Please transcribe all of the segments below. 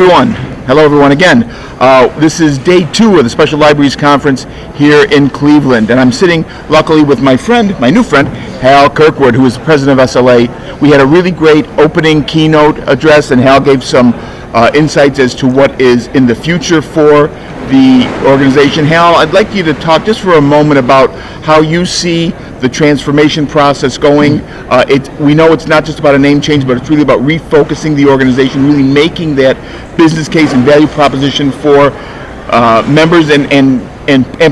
everyone. Hello, everyone, again. This is day 2 of the Special Libraries Conference here in Cleveland, and I'm sitting, luckily, with my new friend, Hal Kirkwood, who is the president of SLA. We had a really great opening keynote address, and Hal gave some insights as to what is in the future for the organization. Hal, I'd like you to talk just for a moment about how you see the transformation process going. We know it's not just about a name change, but it's really about refocusing the organization, really making that business case and value proposition for members and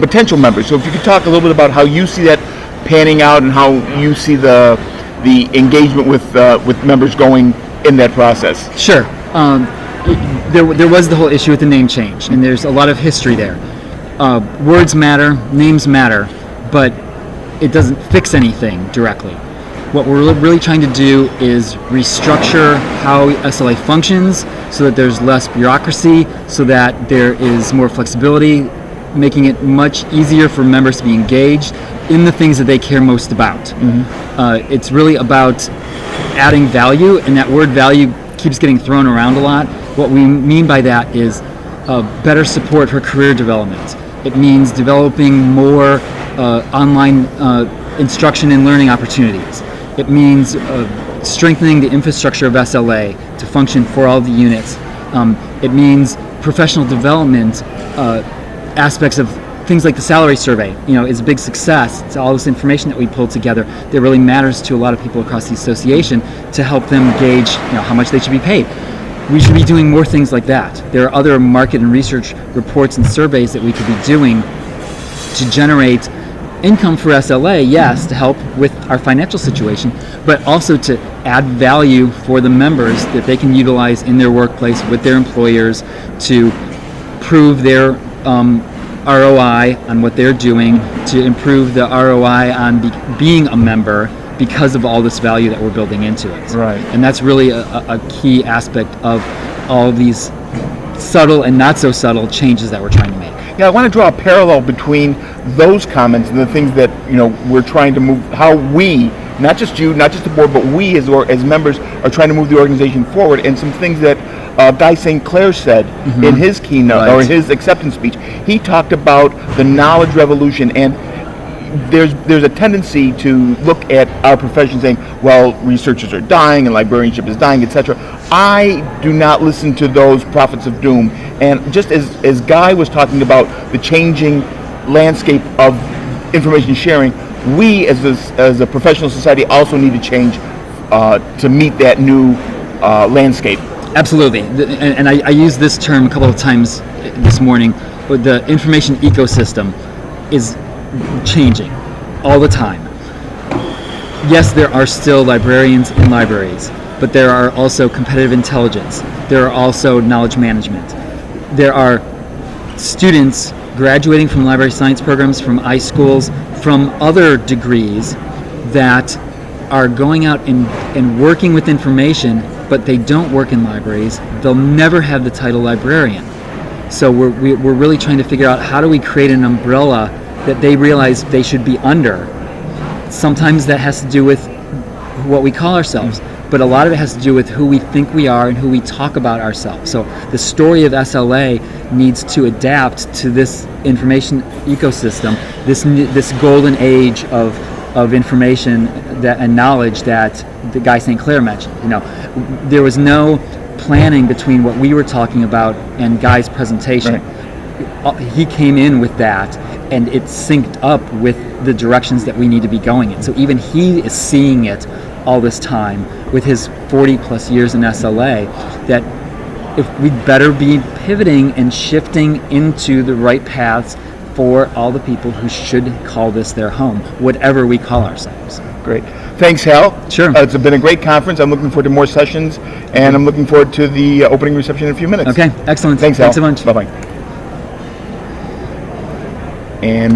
potential members. So if you could talk a little bit about how you see that panning out and how you see the engagement with members going in that process. Sure. There was the whole issue with the name change, and there's a lot of history there. Words matter, names matter, but it doesn't fix anything directly. What we're really trying to do is restructure how SLA functions so that there's less bureaucracy, so that there is more flexibility, making it much easier for members to be engaged in the things that they care most about. Mm-hmm. It's really about adding value, and that word value keeps getting thrown around a lot. What we mean by that is better support for career development. It means developing more online instruction and learning opportunities. It means strengthening the infrastructure of SLA to function for all the units. It means professional development aspects of things like the salary survey. Is a big success. It's all this information that we pulled together that really matters to a lot of people across the association to help them gauge how much they should be paid. We should be doing more things like that. There are other market and research reports and surveys that we could be doing to generate income for SLA, yes, to help with our financial situation, but also to add value for the members that they can utilize in their workplace with their employers to prove their ROI on what they're doing, to improve the ROI on being a member because of all this value that we're building into it. Right. And that's really a key aspect of all these subtle and not so subtle changes that we're trying to make. Yeah, I want to draw a parallel between those comments and the things that we're trying to move, how we, not just you, not just the board, but we as members are trying to move the organization forward, and some things that Guy St. Clair said mm-hmm. in his keynote, right, or in his acceptance speech. He talked about the knowledge revolution, and there's a tendency to look at our profession saying, well, researchers are dying and librarianship is dying, etc. I do not listen to those prophets of doom. And just as Guy was talking about the changing landscape of information sharing, we as a professional society also need to change to meet that new landscape. Absolutely. And I used this term a couple of times this morning, but the information ecosystem is changing all the time. Yes, there are still librarians in libraries, but there are also competitive intelligence. There are also knowledge management. There are students graduating from library science programs, from iSchools, from other degrees that are going out and working with information, but they don't work in libraries. They'll never have the title librarian. So we're really trying to figure out how do we create an umbrella that they realize they should be under. Sometimes that has to do with what we call ourselves, but a lot of it has to do with who we think we are and who we talk about ourselves. So the story of SLA needs to adapt to this information ecosystem, this golden age of information and knowledge that the Guy St. Clair mentioned. There was no planning between what we were talking about and Guy's presentation. Right. He came in with that, and it synced up with the directions that we need to be going in. So even he is seeing it all this time with his 40 plus years in SLA, that if we'd better be pivoting and shifting into the right paths for all the people who should call this their home, whatever we call ourselves. Great. Thanks, Hal. Sure. It's been a great conference. I'm looking forward to more sessions, and I'm looking forward to the opening reception in a few minutes. Okay, excellent. Thanks, Hal. Thanks so much. Bye-bye. And